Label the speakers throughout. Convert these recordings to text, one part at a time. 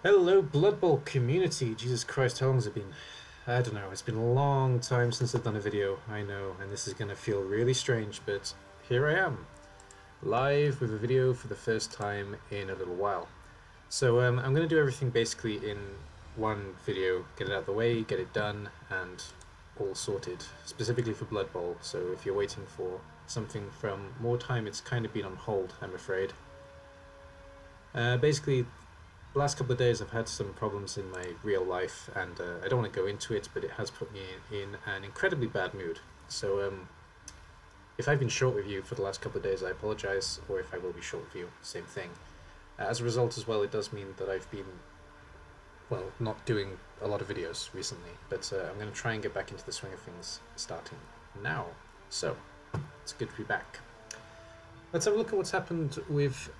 Speaker 1: Hello, Blood Bowl community. Jesus Christ, how long has it been? I don't know. It's been a long time since I've done a video, I know, and this is going to feel really strange, but here I am, live with a video for the first time in a little while. So I'm going to do everything basically in one video, get it out of the way, get it done, and all sorted, specifically for Blood Bowl. So if you're waiting for something from more time, it's kind of been on hold, I'm afraid. Basically, the last couple of days I've had some problems in my real life, and I don't want to go into it, but it has put me in an incredibly bad mood. So if I've been short with you for the last couple of days, I apologise, or if I will be short with you, same thing. As a result as well, it does mean that I've been, well, not doing a lot of videos recently, but I'm going to try and get back into the swing of things starting now. So, it's good to be back. Let's have a look at what's happened with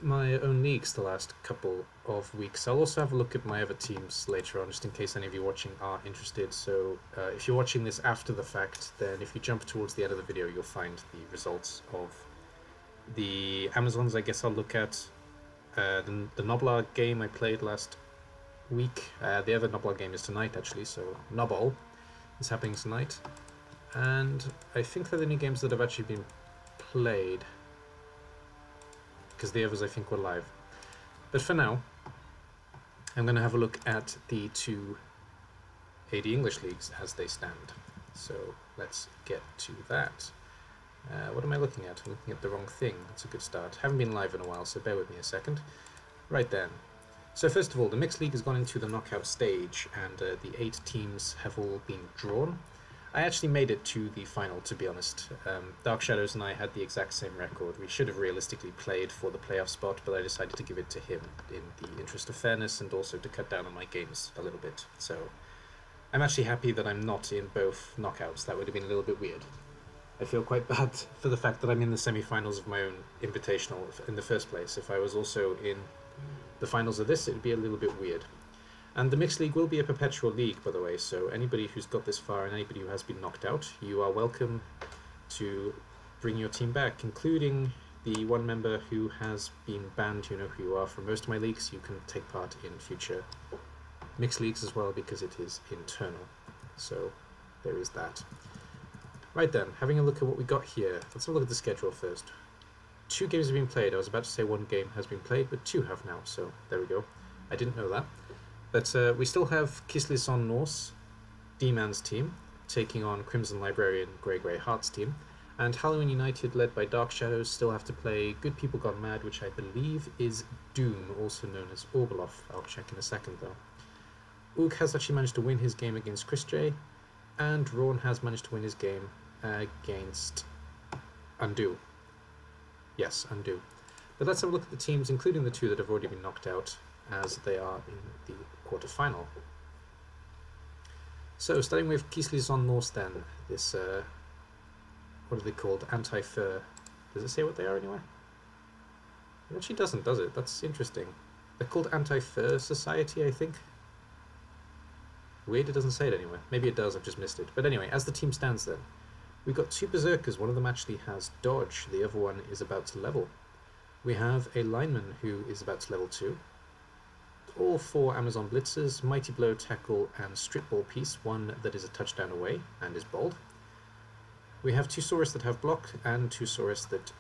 Speaker 1: my own leagues the last couple of weeks. I'll also have a look at my other teams later on, just in case any of you watching are interested. So if you're watching this after the fact, then if you jump towards the end of the video, you'll find the results of the Amazons. I guess I'll look at the Noblar game I played last week. The other Noblar game is tonight, actually, so Nobol is happening tonight. And I think they're the only games that have actually been played, because the others I think were live. But for now, I'm going to have a look at the two AD English leagues as they stand. So let's get to that. What am I looking at? I'm looking at the wrong thing. That's a good start. Haven't been live in a while, so bear with me a second. Right then. So first of all, the mixed league has gone into the knockout stage, and the 8 teams have all been drawn. I actually made it to the final, to be honest. Dark Shadows and I had the exact same record. We should have realistically played for the playoff spot, but I decided to give it to him in the interest of fairness and also to cut down on my games a little bit. So I'm actually happy that I'm not in both knockouts. That would have been a little bit weird. I feel quite bad for the fact that I'm in the semi-finals of my own Invitational in the first place. If I was also in the finals of this, it would be a little bit weird. And the Mixed League will be a perpetual league, by the way, so anybody who's got this far and anybody who has been knocked out, you are welcome to bring your team back, including the one member who has been banned. You know who you are from most of my leagues. You can take part in future Mixed Leagues as well, because it is internal. So there is that. Right then, having a look at what we got here. Let's have a look at the schedule first. 2 games have been played. I was about to say 1 game has been played, but 2 have now, so there we go. I didn't know that. But we still have Kisleson Norse, D-Man's team, taking on Crimson Librarian Grey Heart's team, and Halloween United, led by Dark Shadows, still have to play Good People Gone Mad, which I believe is Doom, also known as Orbeloff. I'll check in a second, though. Oog has actually managed to win his game against Chris J, and Rawn has managed to win his game against Undo. Yes, Undo. But let's have a look at the teams, including the 2 that have already been knocked out, as they are in the quarter-final. So, starting with Kisleson Norse then, this, what are they called? Anti-Fur. Does it say what they are anyway? It actually doesn't, does it? That's interesting. They're called Anti-Fur Society, I think. Weird, it doesn't say it anywhere. Maybe it does, I've just missed it. But anyway, as the team stands then, we've got 2 Berserkers. One of them actually has Dodge, the other one is about to level. We have a Lineman who is about to level 2. All 4 Amazon Blitzers, Mighty Blow, Tackle, and Strip Ball Piece, one that is a touchdown away and is bold. We have 2 Saurus that have block, and 2 Saurus that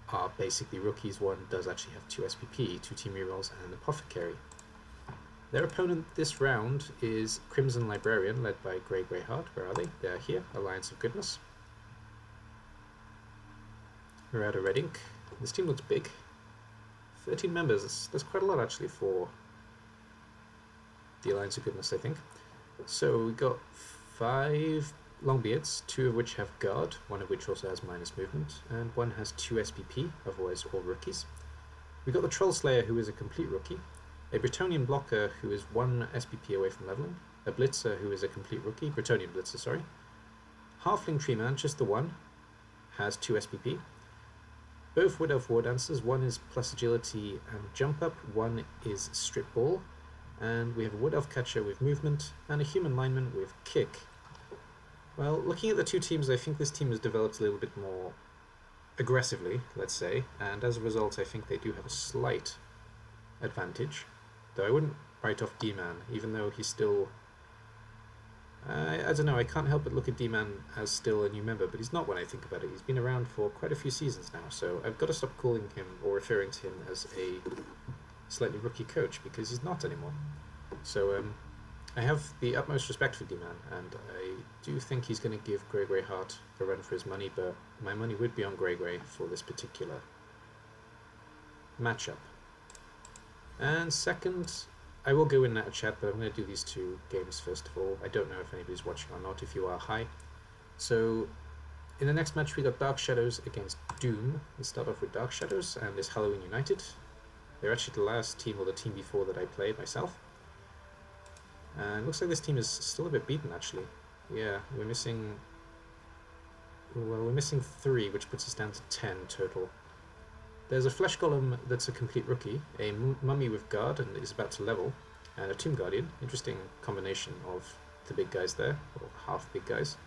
Speaker 1: are basically rookies. One does actually have 2 SPP, 2 team rerolls, and an Apothecary. Their opponent this round is Crimson Librarian, led by Grey Heart. Where are they? They are here, Alliance of Goodness. We're out of red ink. This team looks big. 13 members, that's quite a lot actually for the Alliance of Goodness, I think. So we got 5 Longbeards, 2 of which have Guard, 1 of which also has minus movement, and 1 has 2 SPP, otherwise all rookies. We got the Troll Slayer, who is a complete rookie, a Bretonian Blocker, who is 1 SPP away from leveling, a Blitzer, who is a complete rookie, Bretonian Blitzer, sorry. Halfling Treeman, just the 1, has 2 SPP. Both Wood Elf War Dancers, 1 is plus agility and jump up, 1 is strip ball, and we have a Wood Elf Catcher with movement, and a Human Lineman with kick. Well, looking at the 2 teams, I think this team has developed a little bit more aggressively, let's say, and as a result I think they do have a slight advantage, though I wouldn't write off D-Man, even though he's still... I don't know, I can't help but look at D-Man as still a new member, but he's not when I think about it. He's been around for quite a few seasons now, so I've got to stop calling him or referring to him as a slightly rookie coach, because he's not anymore. So I have the utmost respect for D-Man, and I do think he's going to give Grey Hart a run for his money, but my money would be on Grey for this particular matchup. And second, I will go in and out of chat, but I'm going to do these two games first of all. I don't know if anybody's watching or not. If you are, hi. So, in the next match we got Dark Shadows against Doom. Let's start off with Dark Shadows and this Halloween United. They're actually the last team, or the team before that I played myself. And it looks like this team is still a bit beaten, actually. Yeah, we're missing... Well, we're missing 3, which puts us down to 10 total. There's a Flesh Golem that's a complete rookie, a Mummy with Guard and is about to level, and a Tomb Guardian. Interesting combination of the big guys there, or half big guys.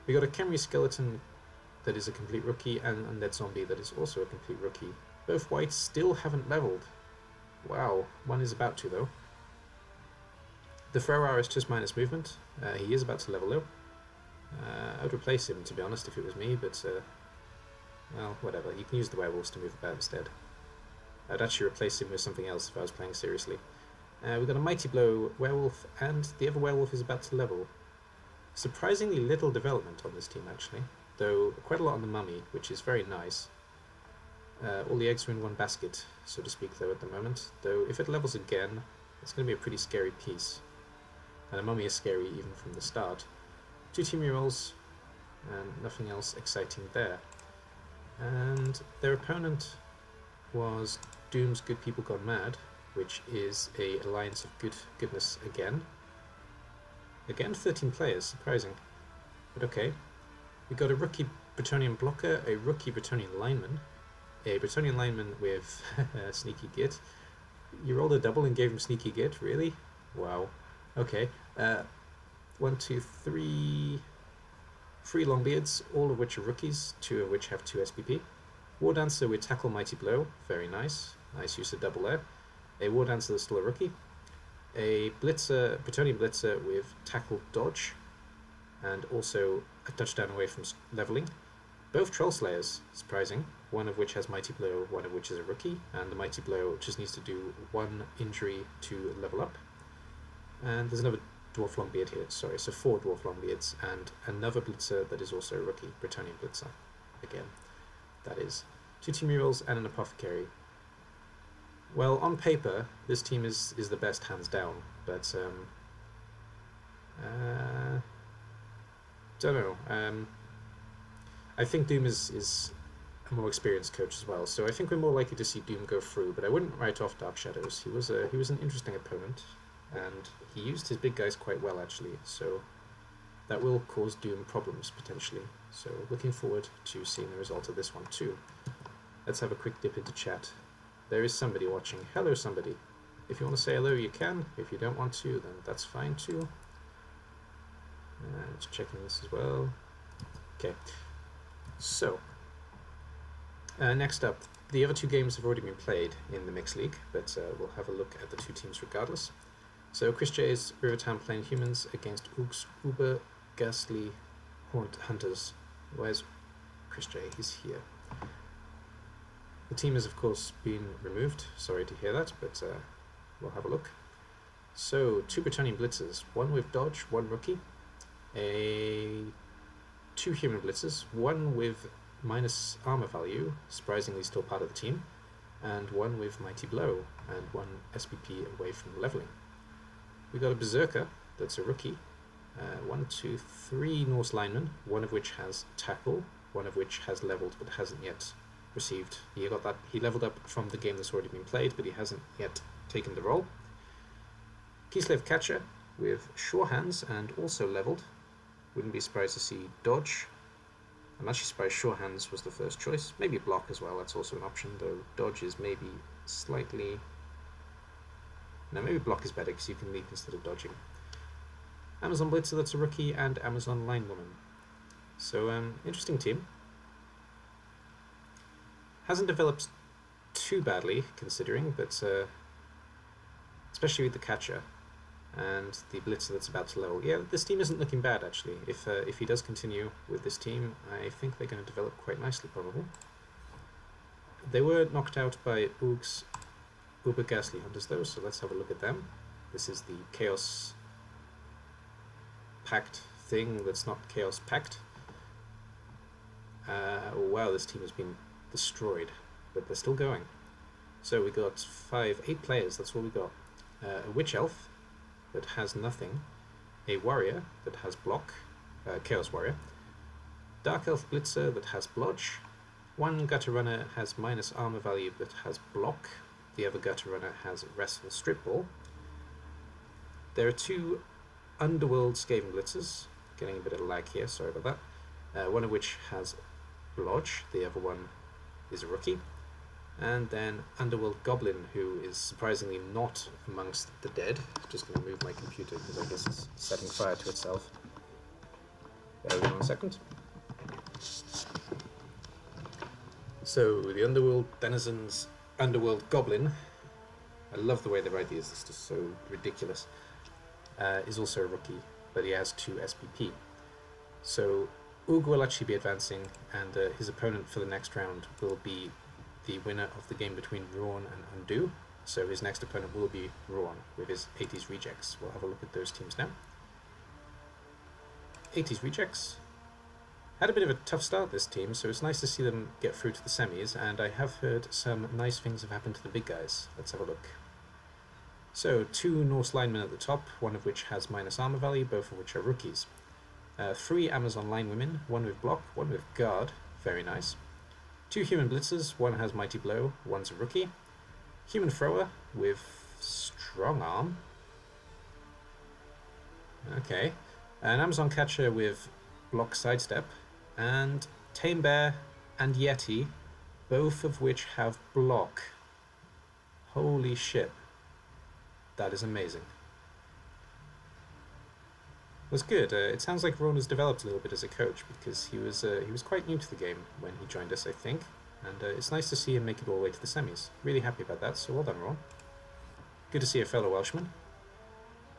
Speaker 1: We got a Khemri Skeleton that is a complete rookie, and Undead Zombie that is also a complete rookie. Both whites still haven't leveled. Wow, one is about to though. The Ferrar is just minus movement. He is about to level though. I would replace him, to be honest, if it was me, but well, whatever. You can use the werewolves to move about instead. I'd actually replace him with something else if I was playing seriously. We've got a Mighty Blow werewolf, and the other werewolf is about to level. Surprisingly little development on this team, actually, though quite a lot on the Mummy, which is very nice. All the eggs are in one basket, so to speak, though, at the moment. Though, if it levels again, it's going to be a pretty scary piece. And a Mummy is scary even from the start. 2 team rerolls, and nothing else exciting there. And their opponent was Doom's Good People Gone Mad, which is a alliance of goodness again. Again, 13 players, surprising. But okay. We got a rookie Bretonnian blocker, a rookie Bretonnian lineman, a Bretonnian lineman with Sneaky Git. You rolled a double and gave him Sneaky Git, really? Wow. Okay. 1, 2, 3... 3 Longbeards, all of which are rookies, 2 of which have 2 SPP. War Dancer with Tackle Mighty Blow, very nice. Nice use of double there. A War Dancer that's still a rookie. A Blitzer, Bretonnian Blitzer with Tackle Dodge, and also a touchdown away from leveling. Both Troll Slayers, surprising. One of which has Mighty Blow, one of which is a rookie, and the Mighty Blow just needs to do 1 injury to level up. And there's another Dwarf Longbeard here, sorry, so 4 Dwarf Longbeards, and another Blitzer that is also a rookie, Bretonnian Blitzer. Again, that is 2 team rerolls and an Apothecary. Well, on paper, this team is the best, hands down, but, don't know. I think Doom is a more experienced coach as well, so I think we're more likely to see Doom go through, but I wouldn't write off Dark Shadows. He was an interesting opponent, and he used his big guys quite well, actually, so that will cause Doom problems, potentially. So looking forward to seeing the result of this one, too. Let's have a quick dip into chat. There is somebody watching. Hello, somebody. If you want to say hello, you can. If you don't want to, then that's fine, too. Just checking this as well. Okay. So, next up, the other 2 games have already been played in the Mixed League, but we'll have a look at the 2 teams regardless. So Chris J's Rivertown playing humans against Oog's Uber Ghastly Haunt Hunters. Where's Chris J? He's here. The team has of course been removed, sorry to hear that, but we'll have a look. So 2 Bretonnian Blitzers, 1 with Dodge, 1 rookie, 2 human Blitzers, 1 with minus armor value, surprisingly still part of the team, and 1 with Mighty Blow, and 1 SPP away from leveling. We got a Berserker, that's a rookie, 1, 2, 3 Norse linemen, 1 of which has Tackle, 1 of which has leveled but hasn't yet received. He leveled up from the game that's already been played, but he hasn't yet taken the role. Kislev Catcher with Sure Hands and also leveled. Wouldn't be surprised to see Dodge. I'm actually surprised Sure Hands was the first choice. Maybe Block as well, that's also an option, though Dodge is maybe slightly... No, maybe Block is better because you can leap instead of dodging. Amazon Blitzer, that's a rookie, and Amazon Linewoman. So, interesting team. Hasn't developed too badly, considering, but to especially with the catcher and the blitzer that's about to level. Yeah, this team isn't looking bad actually. If he does continue with this team, I think they're going to develop quite nicely probably. They were knocked out by Oog's Uber Ghastly Hunters though, so let's have a look at them. This is the Chaos Pact thing that's not Chaos Pact. Wow, this team has been destroyed, but they're still going. So we got 8 players, that's what we got. A Witch Elf that has nothing, a Warrior that has block, Chaos Warrior, Dark Elf Blitzer that has blodge, one Gutter Runner has minus armor value but has block, the other Gutter Runner has Wrestle Strip Ball. There are 2 Underworld Skaven Blitzers, getting a bit of lag here, sorry about that, one of which has blodge, the other one is a rookie. And then Underworld Goblin, who is surprisingly not amongst the dead. Just going to move my computer because I guess it's setting fire to itself. Bear with me 1 second. So, the Underworld Denizens, Underworld Goblin, I love the way they write these, it's just so ridiculous, is also a rookie, but he has 2 SPP. So, Oog will actually be advancing, and his opponent for the next round will be the winner of the game between Ruan and Undo. So his next opponent will be Ruan with his 80s Rejects. We'll have a look at those teams now. 80s Rejects had a bit of a tough start, this team, so it's nice to see them get through to the semis, and I have heard some nice things have happened to the big guys. Let's have a look. So 2 Norse linemen at the top, one of which has minus armor value, both of which are rookies. 3 Amazon line women, one with block, one with guard, very nice. 2 human blitzers, one has mighty blow, one's a rookie. Human thrower with strong arm. Okay. An Amazon catcher with block sidestep. And Tame Bear and Yeti, both of which have block. Holy shit. That is amazing. Was good. It sounds like Ron has developed a little bit as a coach, because he was quite new to the game when he joined us, I think, and it's nice to see him make it all the way to the semis. Really happy about that, so well done, Ron. Good to see a fellow Welshman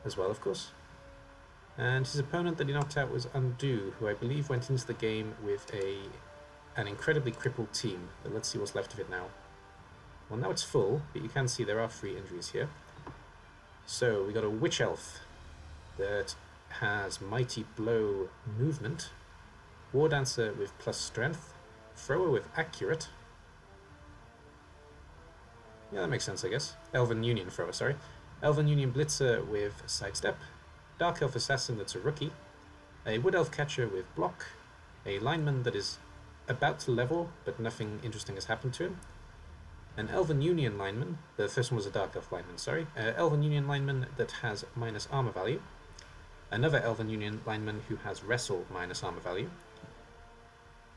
Speaker 1: as well, of course. And his opponent that he knocked out was Undo, who I believe went into the game with an incredibly crippled team, but let's see what's left of it now. Well, now it's full, but you can see there are 3 injuries here. So we got a Witch Elf that has Mighty Blow movement, War Dancer with plus strength, Thrower with accurate. Yeah, that makes sense, I guess. Elven Union Thrower, sorry. Elven Union Blitzer with sidestep, Dark Elf Assassin that's a rookie, a Wood Elf Catcher with block, a lineman that is about to level but nothing interesting has happened to him, an Elven Union lineman, the first one was a Dark Elf lineman, sorry, Elven Union lineman that has minus armor value, another Elven Union lineman who has Wrestle minus armor value,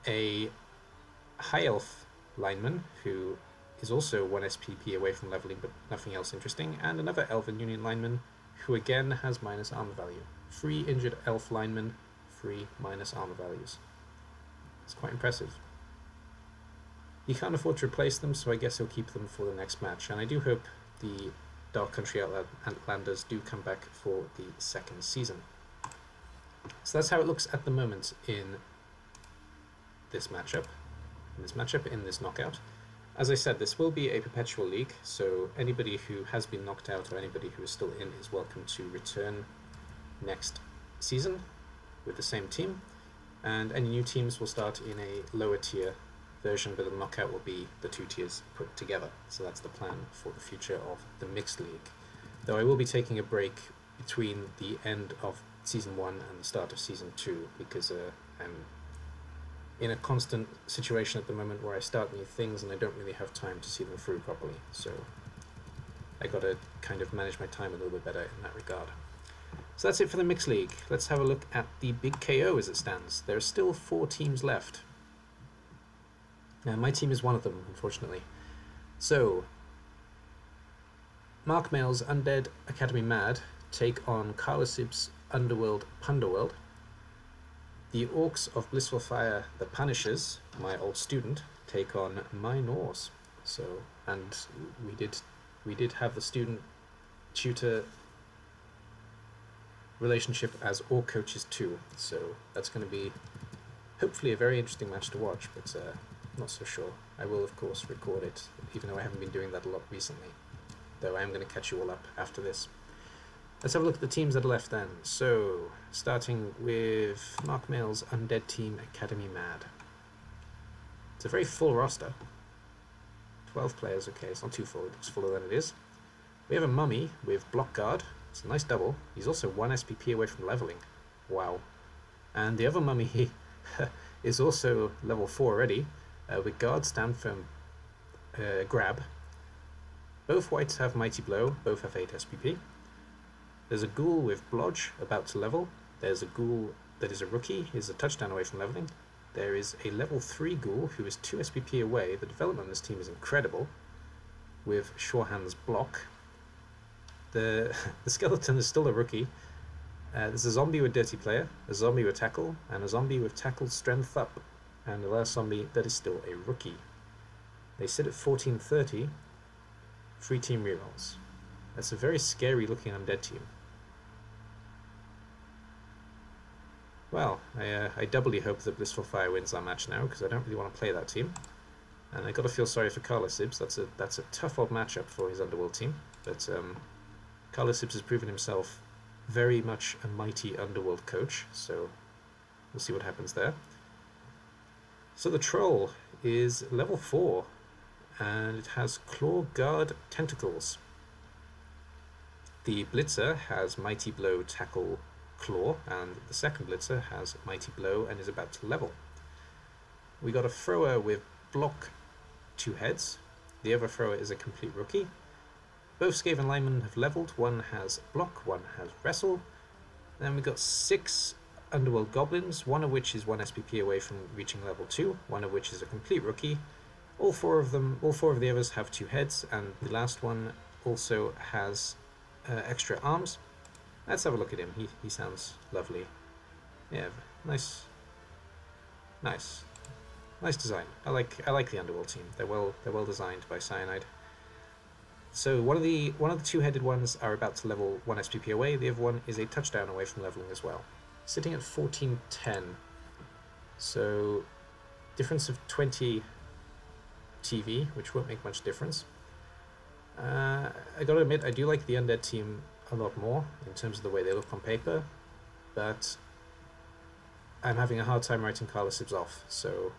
Speaker 1: a High Elf lineman who is also 1 SPP away from leveling but nothing else interesting, and another Elven Union lineman who again has minus armor value. 3 injured Elf linemen, 3 minus armor values. It's quite impressive. He can't afford to replace them, so I guess he'll keep them for the next match, and I do hope the Dark Country Outlanders do come back for the 2nd season. So that's how it looks at the moment in this matchup, in this knockout. As I said, this will be a perpetual league, so anybody who has been knocked out or anybody who is still in is welcome to return next season with the same team, and any new teams will start in a lower tier version, but the knockout will be the 2 tiers put together. So that's the plan for the future of the Mixed League. Though I will be taking a break between the end of Season 1 and the start of Season 2, because I'm in a constant situation at the moment where I start new things and I don't really have time to see them through properly. So I gotta kind of manage my time a little bit better in that regard. So that's it for the Mixed League. Let's have a look at the Big KO as it stands. There are still 4 teams left. My team is one of them, unfortunately. So, Mark Mail's Undead Academy Mad take on Carlosib's Underworld Punderworld. The Orcs of Blissful Fire, the Punishers, my old student, take on my Norse. So, and we did have the student tutor relationship as all coaches too. So that's going to be hopefully a very interesting match to watch, but not so sure. I will of course record it, even though I haven't been doing that a lot recently, though I am going to catch you all up after this. Let's have a look at the teams that are left then. So starting with Mark Mail's Undead Team Academy Mad. It's a very full roster. 12 players, okay, it's not too full, it's fuller than it is. We have a Mummy with Block Guard. It's a nice double. He's also 1 SPP away from leveling. Wow. And the other Mummy is also level 4 already, with Guard, Stand Firm, Grab. Both whites have Mighty Blow, both have 8 SPP. There's a Ghoul with Blodge, about to level. There's a Ghoul that is a rookie, is a touchdown away from leveling. There is a level 3 Ghoul who is 2 SPP away. The development on this team is incredible, with Shorehand's Block. The Skeleton is still a rookie. There's a Zombie with Dirty Player, a Zombie with Tackle, and a Zombie with Tackle Strength Up, and the last Zombie that is still a rookie. They sit at 1430, free team rerolls. That's a very scary looking undead team. Well, I doubly hope that Blissful Fire wins that match now, because I don't really want to play that team. And I gotta feel sorry for Carlos Sibs. That's a tough old matchup for his Underworld team, but Carlos Sibs has proven himself very much a mighty Underworld coach, so we'll see what happens there. So the Troll is level 4, and it has Claw, Guard, Tentacles. The Blitzer has Mighty Blow, Tackle, Claw, and the second Blitzer has Mighty Blow and is about to level. We got a Thrower with Block, 2 heads. The other Thrower is a complete rookie. Both Skaven linemen have leveled. One has Block, one has Wrestle. Then we got 6 Underworld Goblins, one of which is 1 SPP away from reaching level 2, one of which is a complete rookie. All four of the others have 2 heads, and the last one also has extra arms. Let's have a look at him. He sounds lovely. Yeah, nice design. I like the Underworld team. They're well designed by Cyanide. So one of the 2-headed ones are about to level 1 SPP away. The other one is a touchdown away from leveling as well. Sitting at 1410. So difference of 20 TV, which won't make much difference. I gotta admit, I do like the Undead team a lot more in terms of the way they look on paper, but I'm having a hard time writing Carlos Sibs off, so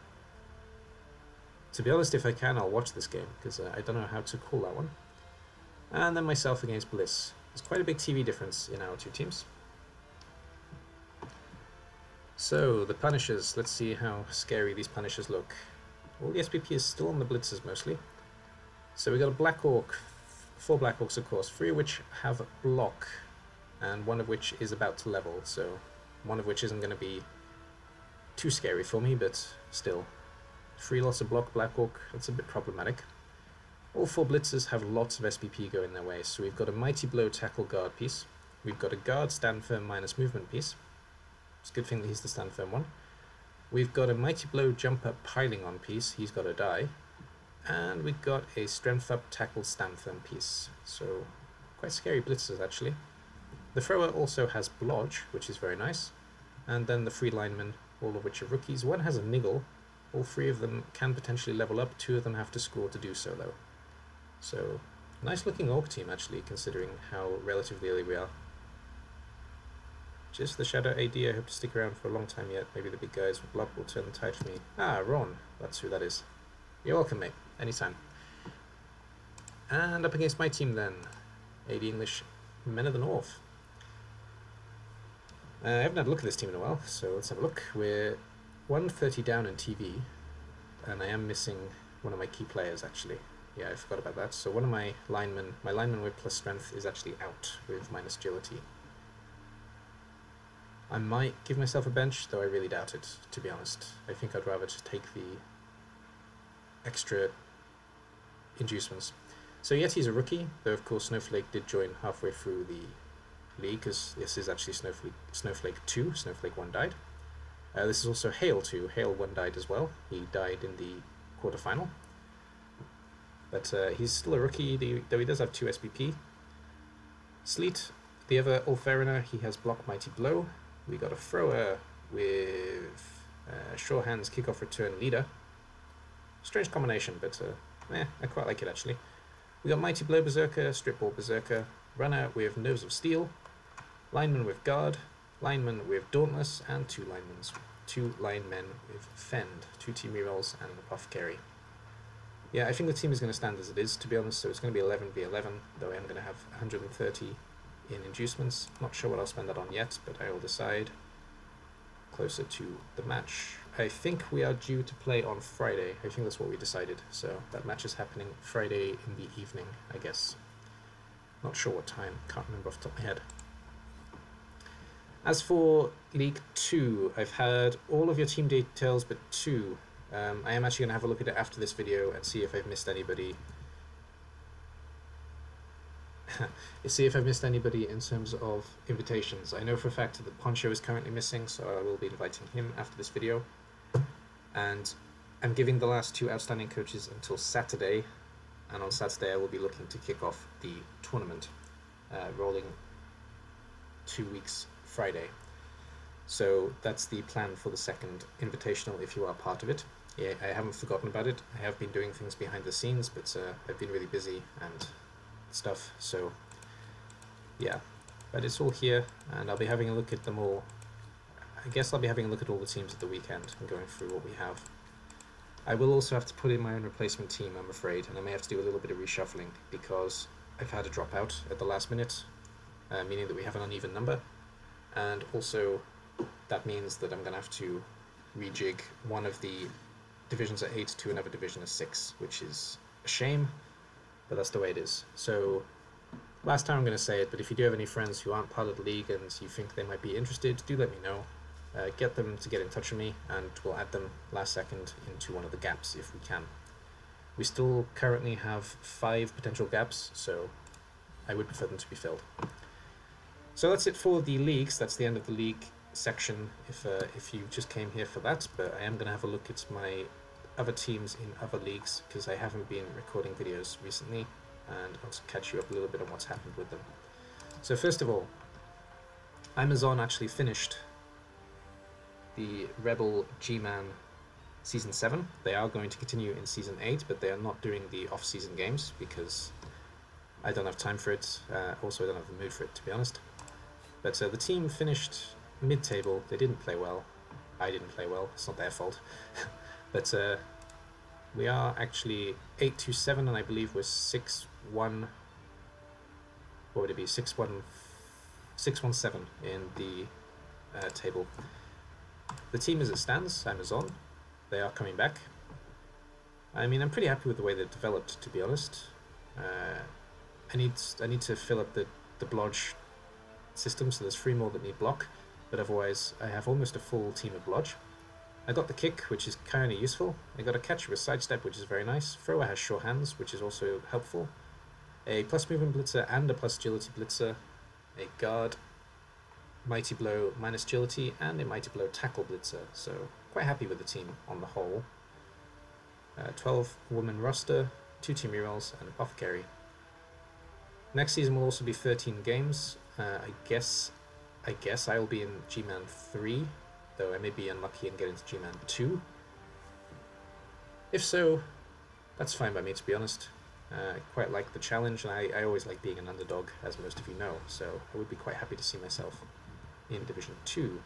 Speaker 1: to be honest, if I can, I'll watch this game, because I don't know how to call that one. And then myself against Bliss. There's quite a big TV difference in our two teams. So, the Punishers, let's see how scary these Punishers look. All the SPP is still on the Blitzers mostly. So we got a Black Orc, 4 Black Orcs of course, 3 of which have Block, and 1 of which is about to level, so 1 of which isn't going to be too scary for me, but still. 3 lots of Block, Black Orc, that's a bit problematic. All 4 Blitzers have lots of SPP going their way, so we've got a Mighty Blow Tackle Guard piece, we've got a Guard Stand Firm minus movement piece. It's a good thing that he's the Stand Firm one. We've got a Mighty Blow Jump Up Piling On piece, he's got to die. And we've got a Strength Up Tackle Stand Firm piece, so quite scary Blitzers actually. The Thrower also has Blodge, which is very nice, and then the 3 linemen, all of which are rookies. 1 has a Niggle, all 3 of them can potentially level up, 2 of them have to score to do so though. So, nice looking Orc team actually, considering how relatively early we are. Just the Shadow AD, I hope to stick around for a long time yet. Maybe the big guys with Blood will turn the tide for me. Ah, Ron, that's who that is. You're welcome, mate. Anytime. And up against my team then. AD English Men of the North. I haven't had a look at this team in a while, so let's have a look. We're 130 down in TV, and I am missing one of my key players actually. Yeah, I forgot about that. So one of my linemen with plus strength is actually out with minus agility. I might give myself a bench, though I really doubt it, to be honest. I think I'd rather just take the extra inducements. So Yeti's a rookie, though of course Snowflake did join halfway through the league, because this is actually Snowflake 2, Snowflake 1 died. This is also Hale 2, Hale 1 died as well, he died in the quarterfinal. But he's still a rookie, though he does have 2 SPP. Sleet, the other Ulfariner, he has Block Mighty Blow. We got a thrower with Sure Hands, Kickoff, Return, Leader. Strange combination, but I quite like it actually. We got Mighty Blow Berserker, Strip Ball Berserker, Runner with Nerves of Steel, Lineman with Guard, Lineman with Dauntless, and two linemen with Fend, 2 team rerolls, and an Apothecary. Yeah, I think the team is going to stand as it is, to be honest, so it's going to be 11v11, though I am going to have 130 in inducements. Not sure what I'll spend that on yet, but I will decide closer to the match. I think we are due to play on Friday. I think that's what we decided, so that match is happening Friday in the evening, I guess. Not sure what time, can't remember off the top of my head. As for League 2, I've had all of your team details but 2. I am actually going to have a look at it after this video and see if I've missed anybody. See if I've missed anybody in terms of invitations. I know for a fact that Poncho is currently missing, so I will be inviting him after this video. And I'm giving the last 2 outstanding coaches until Saturday, and on Saturday I will be looking to kick off the tournament, rolling 2 weeks Friday. So that's the plan for the second Invitational if you are part of it. Yeah, I haven't forgotten about it. I have been doing things behind the scenes, but I've been really busy and stuff, so yeah. But it's all here, and I'll be having a look at them all. I guess I'll be having a look at all the teams at the weekend and going through what we have. I will also have to put in my own replacement team, I'm afraid, and I may have to do a little bit of reshuffling because I've had a dropout at the last minute, meaning that we have an uneven number, and also that means that I'm going to have to rejig one of the divisions at 8 to another division at 6, which is a shame, but that's the way it is. So last time I'm going to say it, but if you do have any friends who aren't part of the league and you think they might be interested, do let me know. Get them to get in touch with me, and we'll add them last second into one of the gaps if we can. We still currently have 5 potential gaps, so I would prefer them to be filled. So that's it for the leagues. That's the end of the league section if you just came here for that, but I am going to have a look at my other teams in other leagues because I haven't been recording videos recently, and I'll catch you up a little bit on what's happened with them. So first of all, Amazon actually finished the Rebel G-Man Season 7. They are going to continue in Season 8, but they are not doing the off-season games because I don't have time for it. Also, I don't have the mood for it, to be honest. But the team finished mid-table. They didn't play well. I didn't play well. It's not their fault. But we are actually 8-7, and I believe we're 6-1. What would it be? 6-1, 6-1-7 in the table. The team as it stands, Amazon, they are coming back. I mean, I'm pretty happy with the way they've developed, to be honest. I need to fill up the blodge system, so there's 3 more that need block, but otherwise I have almost a full team of blodge. I got the kick, which is kind of useful. I got a catcher with sidestep, which is very nice. Thrower has sure hands, which is also helpful. A plus movement blitzer and a plus agility blitzer. A guard, mighty blow minus agility, and a mighty blow tackle blitzer. So quite happy with the team on the whole. 12 woman roster, 2 team rerolls, and apothecary. Next season will also be 13 games. I guess I will be in G-Man 3, though I may be unlucky and get into G-Man 2. If so, that's fine by me, to be honest. I quite like the challenge, and I always like being an underdog, as most of you know, so I would be quite happy to see myself in Division 2.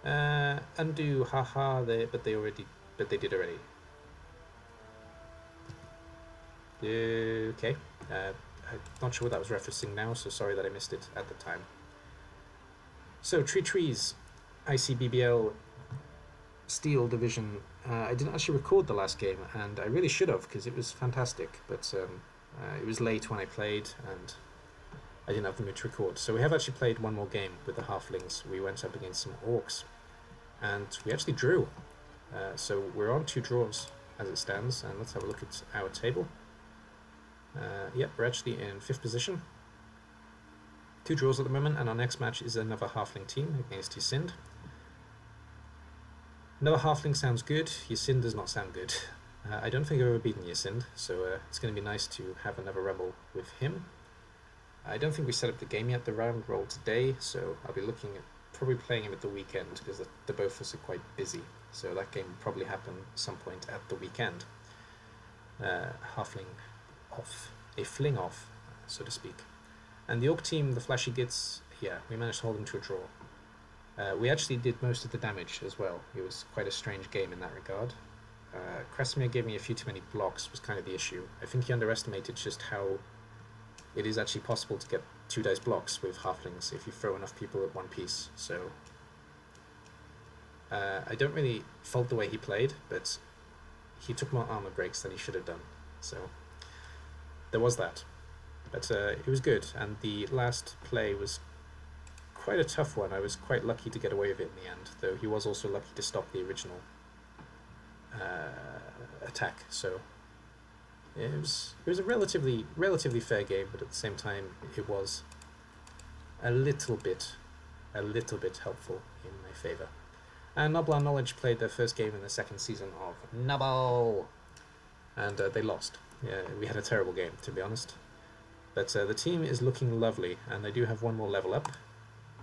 Speaker 1: Undo, haha, but they did already. Okay. I'm not sure what that was referencing now, so sorry that I missed it at the time. So, Trees, ICBBL Steel Division. I didn't actually record the last game, and I really should have, because it was fantastic, but it was late when I played, and I didn't have the mood to record. So we have actually played one more game with the Halflings. We went up against some Orcs, and we actually drew. So we're on 2 draws as it stands, and let's have a look at our table. Yep, we're actually in 5th position. 2 draws at the moment, and our next match is another Halfling team against Yasind. Another Halfling sounds good. Yasind does not sound good. I don't think I've ever beaten Yasind, so it's going to be nice to have another Rebel with him. I don't think we set up the game yet, the round roll today, so I'll be looking at probably playing him at the weekend because the both of us are quite busy. So that game will probably happen some point at the weekend. Halfling off, a fling off, so to speak. And the Orc team, the Flashy Gits, yeah, we managed to hold them to a draw. We actually did most of the damage as well. It was quite a strange game in that regard. Krasimir gave me a few too many blocks was kind of the issue. I think he underestimated just how it is actually possible to get 2 dice blocks with halflings if you throw enough people at one piece. So I don't really fault the way he played, but he took more armor breaks than he should have done. So there was that. But it was good, and the last play was quite a tough one. I was quite lucky to get away with it in the end, though he was also lucky to stop the original attack. So it was a relatively fair game, but at the same time it was a little bit helpful in my favour. And Noblar Knowledge played their first game in the second season of Nobble, and they lost. Yeah, we had a terrible game, to be honest. But the team is looking lovely, and I do have one more level up.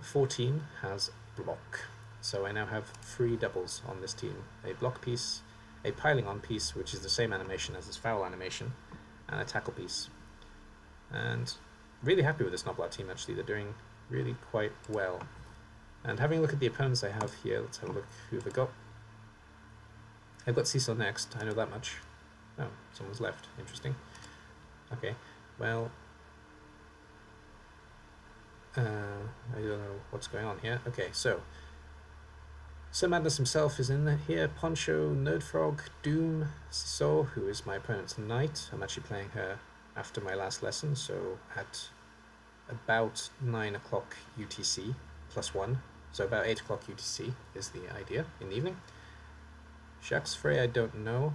Speaker 1: 14 has block, so I now have 3 doubles on this team. A block piece, a piling on piece, which is the same animation as this foul animation, and a tackle piece. And really happy with this Noblar team, actually. They're doing really quite well. And having a look at the opponents I have here, let's have a look who have I got. I've got Cecil next, I know that much. Oh, someone's left, interesting. Okay, well, I don't know what's going on here. Okay, so Sir Madness himself is in here. Poncho, Nerdfrog, Doom, Cecil, who is my opponent tonight. I'm actually playing her after my last lesson, so at about 9 o'clock UTC +1, so about 8 o'clock UTC is the idea in the evening. Jacques Frey I don't know.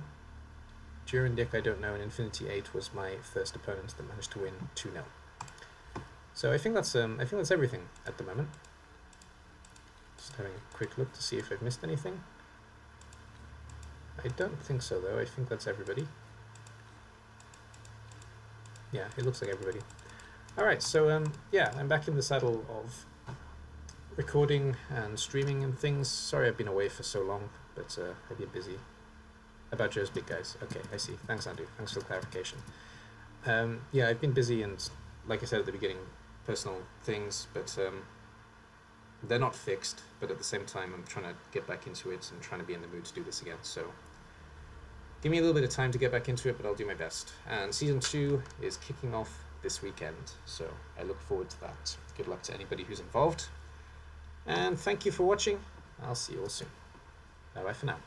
Speaker 1: Dick I don't know, and Infinity 8 was my first opponent that managed to win 2-0. So I think that's everything at the moment. Just having a quick look to see if I've missed anything. I don't think so though, I think that's everybody. Yeah, it looks like everybody. Alright, so yeah, I'm back in the saddle of recording and streaming and things. Sorry I've been away for so long, but I've been busy. About Joe's Big Guys. Okay, I see. Thanks, Andrew. Thanks for the clarification. Yeah, I've been busy and, like I said at the beginning, personal things, but they're not fixed, but at the same time I'm trying to get back into it and trying to be in the mood to do this again, so give me a little bit of time to get back into it, but I'll do my best. And Season 2 is kicking off this weekend, so I look forward to that. Good luck to anybody who's involved, and thank you for watching. I'll see you all soon. Bye-bye for now.